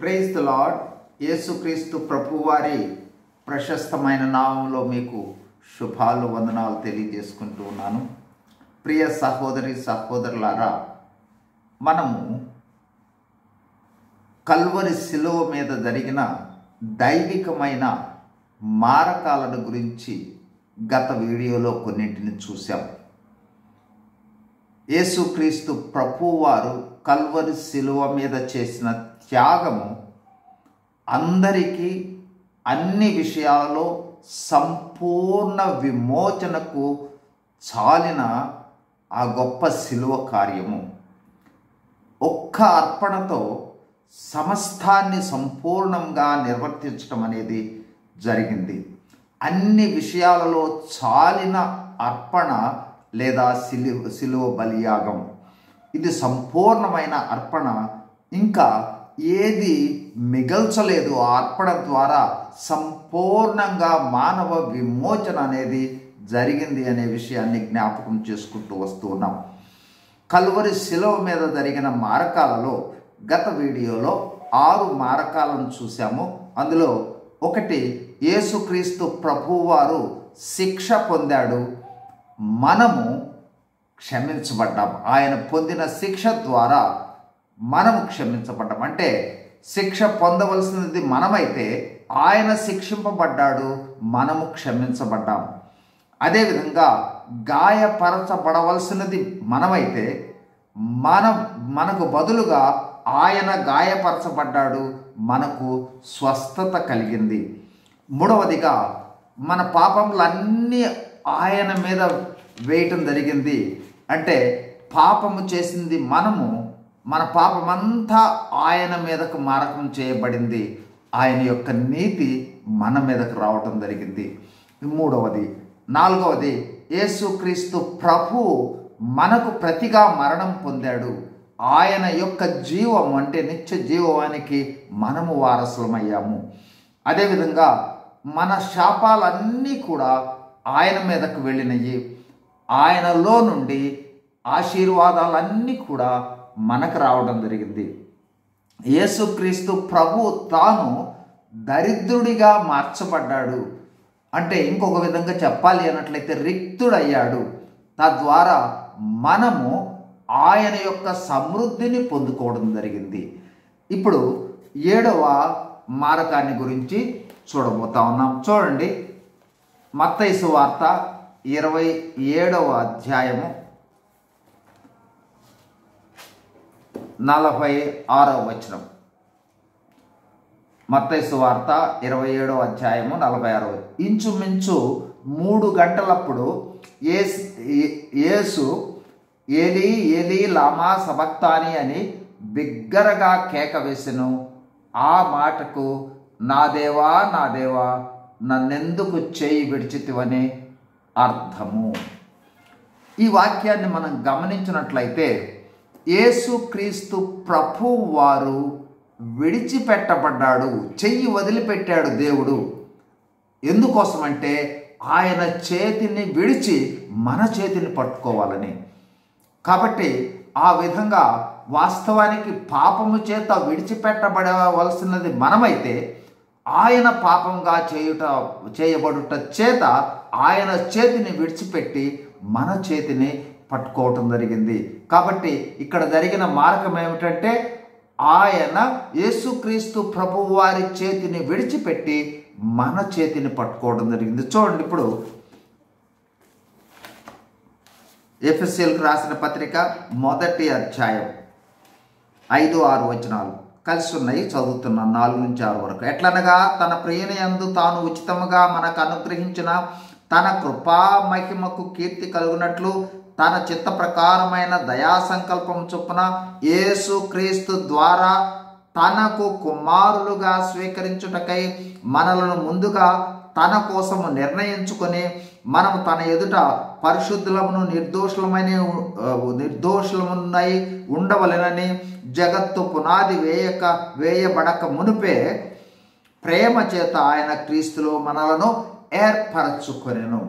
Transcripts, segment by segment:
Praise the lord. యేసుక్రీస్తు ప్రభువారి ప్రశస్తమైన నామంలో మీకు శుభాలు వందనాలు తెలియజేసుకుంటూ ఉన్నాను. ప్రియ సహోదరి సహోదరులారా, మనము కల్వరి శిలువ మీద జరిగిన దైవికమైన మారకాలను గురించి గత వీడియోలో కొన్నింటిని చూసాం. యేసుక్రీస్తు ప్రభువారు కల్వరి శిలువ మీద చేసిన త్యాగము అందరికీ అన్ని విషయాలలో సంపూర్ణ విమోచనకు చాలిన ఆ గొప్ప శిలువ కార్యము. ఒక్క అర్పణతో సమస్తాన్ని సంపూర్ణంగా నిర్వర్తించడం అనేది జరిగింది. అన్ని విషయాలలో చాలిన అర్పణ లేదా శిలువ బలియాగం. ఇది సంపూర్ణమైన అర్పణ. ఇంకా ఏది మిగల్చలేదు. ఆ అర్పణ ద్వారా సంపూర్ణంగా మానవ విమోచన అనేది జరిగింది అనే విషయాన్ని జ్ఞాపకం చేసుకుంటూ వస్తూ ఉన్నాం. కల్వరి శిలువ మీద జరిగిన మారకాలలో గత వీడియోలో 6 మారకాలను చూసాము. అందులో ఒకటి, యేసుక్రీస్తు ప్రభువారు శిక్ష పొందాడు, మనము క్షమించబడ్డాం. ఆయన పొందిన శిక్ష ద్వారా మనము క్షమించబడ్డాం. అంటే శిక్ష పొందవలసినది మనమైతే ఆయన శిక్షింపబడ్డాడు, మనము క్షమించబడ్డాం. అదేవిధంగా గాయపరచబడవలసినది మనమైతే మనకు బదులుగా ఆయన గాయపరచబడ్డాడు, మనకు స్వస్థత కలిగింది. మూడవదిగా, మన పాపములన్నీ ఆయన మీద వేయటం జరిగింది. అంటే పాపము చేసింది మనము, మన పాపమంతా ఆయన మీదకు మారకం చేయబడింది. ఆయన యొక్క నీతి మన మీదకు రావటం జరిగింది. మూడవది. నాలుగవది, యేసుక్రీస్తు ప్రభు మనకు ప్రతిగా మరణం పొందాడు. ఆయన యొక్క జీవం అంటే నిత్య జీవానికి మనము వారసులమయ్యాము. అదేవిధంగా మన శాపాలన్నీ కూడా ఆయన మీదకు వెళ్ళినవి. ఆయనలో నుండి ఆశీర్వాదాలన్నీ కూడా మనకు రావడం జరిగింది. యేసుక్రీస్తు ప్రభు తాను దరిద్రుడిగా మార్చబడ్డాడు. అంటే ఇంకొక విధంగా చెప్పాలి అన్నట్లయితే రిక్తుడయ్యాడు. తద్వారా మనము ఆయన యొక్క సమృద్ధిని పొందుకోవడం జరిగింది. ఇప్పుడు 7వ మారకాన్ని గురించి చూడబోతా ఉన్నాం. చూడండి, మత్తయి సువార్త 27వ అధ్యాయము 46వ వచనం. మత్తయి సువార్త 27వ అధ్యాయము 46వ. ఇంచుమించు 3 గంటలప్పుడు యేసు ఏలీ ఏలీ లామా సబక్తాని అని బిగ్గరగా కేక వేసెను. ఆ మాటకు నా దేవా నా దేవా నన్నెందుకు చేయి విడిచితివని అర్థము. ఈ వాక్యాన్ని మనం గమనించినట్లయితే యేసుక్రీస్తు ప్రభు వారు విడిచిపెట్టబడ్డాడు, చెయ్యి వదిలిపెట్టాడు దేవుడు. ఎందుకోసమంటే ఆయన చేతిని విడిచి మన చేతిని పట్టుకోవాలని. కాబట్టి ఆ విధంగా వాస్తవానికి పాపము చేత విడిచిపెట్టబడవలసినది మనమైతే ఆయన పాపంగా చేయబడుట చేత ఆయన చేతిని విడిచిపెట్టి మన చేతిని పట్టుకోవటం జరిగింది. కాబట్టి ఇక్కడ జరిగిన మార్గం ఏమిటంటే ఆయన యేసుక్రీస్తు ప్రభువు వారి చేతిని విడిచిపెట్టి మన చేతిని పట్టుకోవడం జరిగింది. చూడండి, ఇప్పుడు ఎఫెసీయులకు రాసిన పత్రిక 1వ అధ్యాయం 5-6 వచనాలు కలిసి ఉన్నాయి. చదువుతున్నాను 4-6 వరకు. ఎట్లనగా తన ప్రియనయందు తాను ఉచితముగా మనకు అనుగ్రహించిన తన కృపా మహిమకు కీర్తి కలుగునట్లు తన చిత్త ప్రకారమైన దయా సంకల్పం చొప్పున యేసుక్రీస్తు ద్వారా తనకు కుమారులుగా స్వీకరించుటకై మనలను ముందుగా తన కోసము నిర్ణయించుకొని మనము తన ఎదుట పరిశుద్ధులమును నిర్దోషులమునై ఉండవలెనని జగత్తు పునాది వేయబడక మునిపే ప్రేమ చేత ఆయన క్రీస్తులో మనలను ఏర్పరచుకొనెను.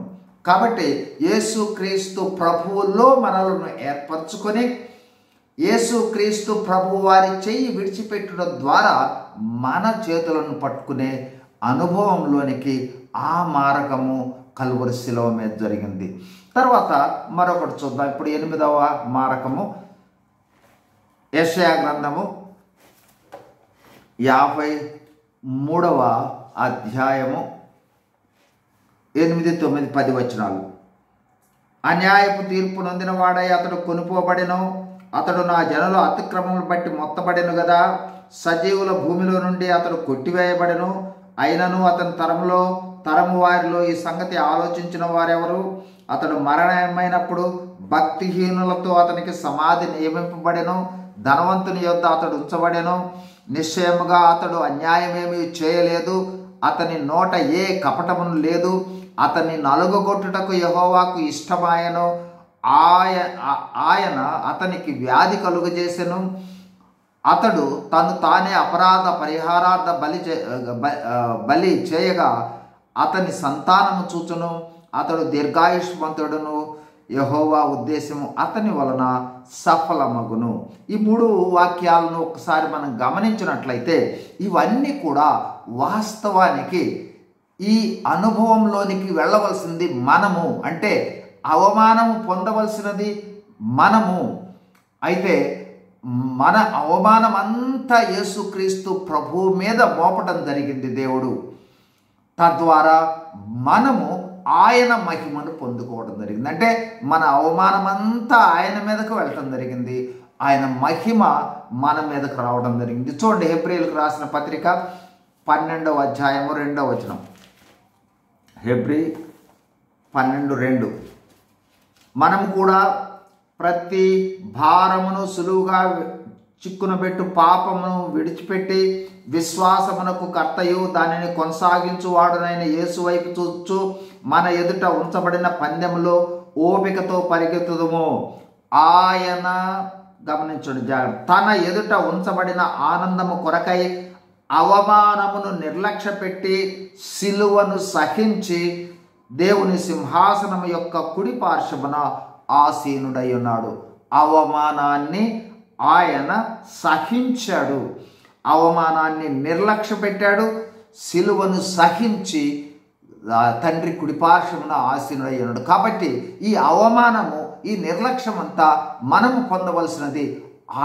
కాబట్టి యేసుక్రీస్తు ప్రభువులో మనలను ఏర్పరచుకొని యేసుక్రీస్తు ప్రభు వారి చెయ్యి విడిచిపెట్టడం ద్వారా మన చేతులను పట్టుకునే అనుభవంలోనికి ఆ మారకము కల్వరి శిలువ మీద జరిగింది. తర్వాత మరొకటి చూద్దాం. ఇప్పుడు 8వ మారకము యెషయా గ్రంథము 53వ అధ్యాయము 8, 9, 10 వచనాలు. అన్యాయపు తీర్పు నొందిన వాడై అతడు కొనుపోబడెను. అతడు నా జనుల అతిక్రమములు బట్టి మొత్తబడెను గదా. సజీవుల భూమిలో నుండి అతడు కొట్టివేయబడెను. అయినను అతని తరము వారిలో ఈ సంగతి ఆలోచించిన వారెవరు? అతడు మరణమైనప్పుడు భక్తిహీనులతో అతనికి సమాధి నియమింపబడెను. ధనవంతుని యొద్ద అతడు ఉంచబడెను. నిశ్చయముగా అతడు అన్యాయమేమీ చేయలేదు. అతని నోట ఏ కపటమును లేదు. అతన్ని నలుగగొట్టుటకు యెహోవాకు ఇష్టమాయెను. ఆయన అతనికి వ్యాధి కలుగజేసెను. అతడు తను తానే అపరాధ పరిహారార్థ బలి చేయగా అతని సంతానము చూచును. అతడు దీర్ఘాయుష్మంతుడును. యెహోవా ఉద్దేశము అతని వలన సఫలమగును. ఈ 3 వాక్యాలను ఒకసారి మనం గమనించినట్లయితే ఇవన్నీ కూడా వాస్తవానికి ఈ అనుభవంలోనికి వెళ్ళవలసింది మనము, అంటే అవమానము పొందవలసినది మనము. అయితే మన అవమానం అంతా యేసుక్రీస్తు ప్రభువు మీద మోపటం జరిగింది దేవుడు. తద్వారా మనము ఆయన మహిమను పొందుకోవడం జరిగింది. అంటే మన అవమానం అంతా ఆయన మీదకు వెళ్ళటం జరిగింది. ఆయన మహిమ మన మీదకు రావడం జరిగింది. చూడండి, హెబ్రీయులకు రాసిన పత్రిక 12వ అధ్యాయము 2వ వచనం. హెబ్రీ 12:2. మనము కూడా ప్రతి భారమును సులువుగా చిక్కునబెట్టు పాపమును విడిచిపెట్టి విశ్వాసమునకు కర్తయు దానిని కొనసాగించువాడునైన యేసు వైపు చూచు మన ఎదుట ఉంచబడిన పందెములో ఓపికతో పరిగెత్తుదుము. ఆయన, గమనించండి జాగ్రత్త, తన ఎదుట ఉంచబడిన ఆనందము కొరకై అవమానమును నిర్లక్ష్యపెట్టి సిలువను సహించి దేవుని సింహాసనము యొక్క కుడి పార్శ్వమున ఆసీనుడై ఉన్నాడు. అవమానాన్ని ఆయన సహించాడు. అవమానాన్ని నిర్లక్ష్య పెట్టాడు. సిలువను సహించి తండ్రి కుడిపార్శ్వమున ఆసీనుడై ఉన్నాడు. కాబట్టి ఈ అవమానము, ఈ నిర్లక్ష్యం అంతా మనము పొందవలసినది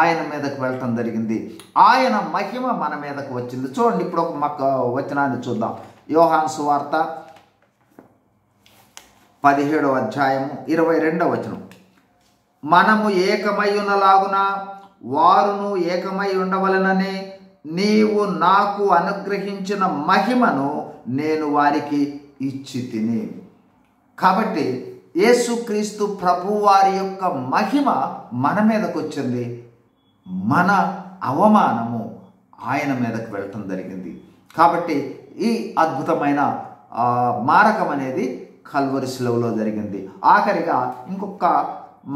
ఆయన మీదకు వెళ్ళటం జరిగింది. ఆయన మహిమ మన మీదకు వచ్చింది. చూడండి, ఇప్పుడు ఒక వచనాన్ని చూద్దాం. యోహాను సువార్త 17వ అధ్యాయము 22వ వచనం. మనము ఏకమై ఉన్నలాగున వారును ఏకమై ఉండవలెనని నీవు నాకు అనుగ్రహించిన మహిమను నేను వారికి ఇచ్చి తిని. కాబట్టి యేసుక్రీస్తు ప్రభు వారి యొక్క మహిమ మన మీదకు వచ్చింది. మన అవమానము ఆయన మీదకు వెళ్ళటం జరిగింది. కాబట్టి ఈ అద్భుతమైన మారకం అనేది కల్వరి శిలువలో జరిగింది. ఆఖరిగా ఇంకొక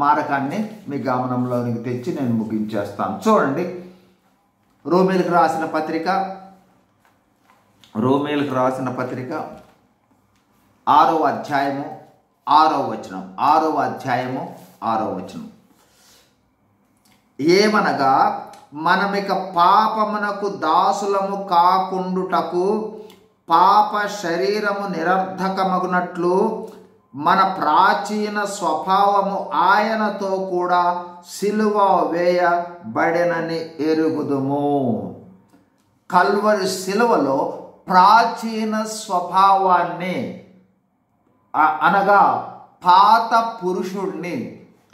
మారకాన్ని మీ గమనంలోనికి తెచ్చి నేను ముగించేస్తాను. చూడండి, రోమీలకు రాసిన పత్రిక 6వ అధ్యాయము 6వ వచనం. 6వ అధ్యాయము 6వ వచనం. ఏమనగా మనమిక పాపమునకు దాసులము కాకుండుటకు పాప శరీరము నిరర్ధకమగునట్లు మన ప్రాచీన స్వభావము ఆయనతో కూడా సిలువ వేయబడెనని ఎరుగుదుము. కల్వరి సిలువలో ప్రాచీన స్వభావాన్ని అనగా పాత పురుషుడిని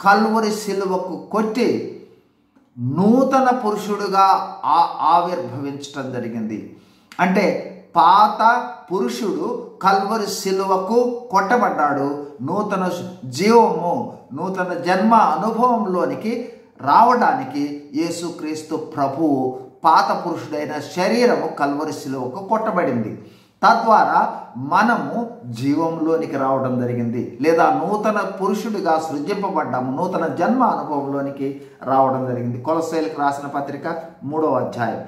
కల్వరి సిలువకు కొట్టి నూతన పురుషుడుగా ఆవిర్భవించటం జరిగింది. అంటే పాత పురుషుడు కల్వరి సిలువకు కొట్టబడ్డాడు. నూతన జీవము, నూతన జన్మ అనుభవంలోనికి రావడానికి యేసుక్రీస్తు ప్రభువు పాత పురుషుడైన శరీరము కల్వరి సిలువకు కొట్టబడింది. తద్వారా మనము జీవంలోనికి రావడం జరిగింది, లేదా నూతన పురుషుడిగా సృజింపబడ్డాము, నూతన జన్మ అనుభవంలోనికి రావడం జరిగింది. కొలస్సీలకు రాసిన పత్రిక 3వ అధ్యాయం.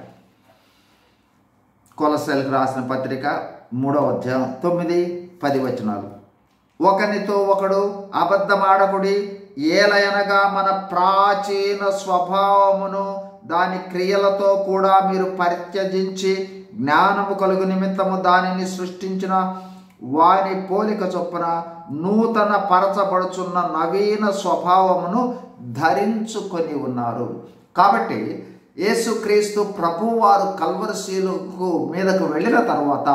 కొలస్సీలకు రాసిన పత్రిక 3వ అధ్యాయం 9-10 వచనాలు. ఒకనితో ఒకడు అబద్ధమాడకుడి, ఏలయనగా మన ప్రాచీన స్వభావమును దాని క్రియలతో కూడా మీరు పరిత్యజించి జ్ఞానము కలుగు నిమిత్తము దానిని సృష్టించిన వాని పోలిక చొప్పున నూతన పరచబడుచున్న నవీన స్వభావమును ధరించుకొని ఉన్నారు. కాబట్టి యేసుక్రీస్తు ప్రభువారు కల్వరి శిలువ మీదకు వెళ్ళిన తర్వాత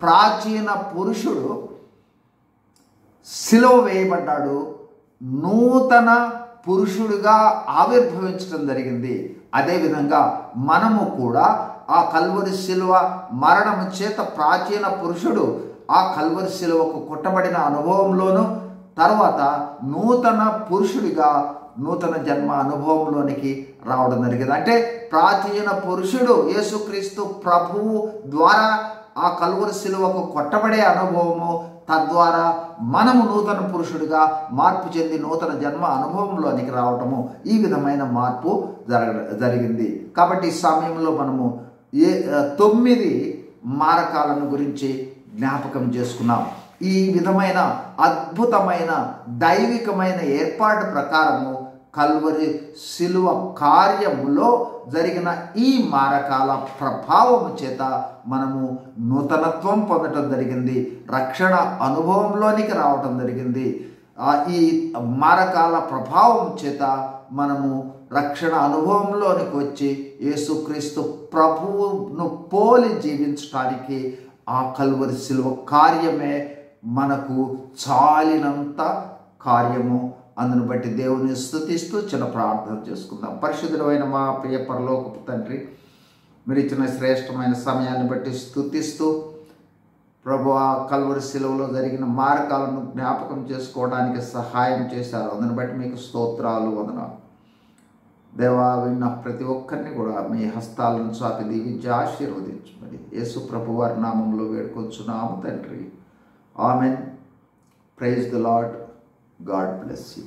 ప్రాచీన పురుషుడు శిలువ వేయబడ్డాడు, నూతన పురుషుడిగా ఆవిర్భవించడం జరిగింది. అదేవిధంగా మనము కూడా ఆ కల్వరి శిలువ మరణము చేత ప్రాచీన పురుషుడు ఆ కల్వరి శిలువకు కొట్టబడిన అనుభవంలోను తర్వాత నూతన పురుషుడిగా నూతన జన్మ అనుభవంలోనికి రావడం జరిగింది. అంటే ప్రాచీన పురుషుడు యేసుక్రీస్తు ప్రభువు ద్వారా ఆ కల్వరి శిలువకు కొట్టబడే అనుభవము, తద్వారా మనము నూతన పురుషుడిగా మార్పు చెంది నూతన జన్మ అనుభవంలోనికి రావటము, ఈ విధమైన మార్పు జరిగింది. కాబట్టి ఈ సమయంలో మనము 9 మారకాలను గురించి జ్ఞాపకం చేసుకున్నాం. ఈ విధమైన అద్భుతమైన దైవికమైన ఏర్పాటు ప్రకారము కల్వరి శిలువ కార్యములో జరిగిన ఈ మారకాల ప్రభావము చేత మనము నూతనత్వం పొందటం జరిగింది, రక్షణ అనుభవంలోనికి రావటం జరిగింది. ఈ మారకాల ప్రభావం చేత మనము రక్షణ అనుభవంలోనికి వచ్చి యేసుక్రీస్తు ప్రభువును పోలి జీవించడానికి ఆ కల్వరి శిలువ కార్యమే మనకు చాలినంత కార్యము. అందును బట్టి దేవుని స్తుతిస్తూ చిన్న ప్రార్థన చేసుకుందాం. పరిశుద్ధుడైన మా ప్రియ పరలోకపు తండ్రి, మీరు ఇచ్చిన శ్రేష్టమైన సమయాన్ని బట్టి స్తుతిస్తూ ప్రభువా కల్వరి శిలువలో జరిగిన మార్గాలను జ్ఞాపకం చేసుకోవడానికి సహాయం చేశారు. అందును బట్టి మీకు స్తోత్రాలు, వందనాలు. దేవా, విన్న ప్రతి ఒక్కరిని కూడా మీ హస్తాలను చాపి దీవించి ఆశీర్వదించమని యేసు ప్రభు వారి నామంలో వేడుకొంచున్నాము తండ్రి. Amen. Praise the lord. God bless you.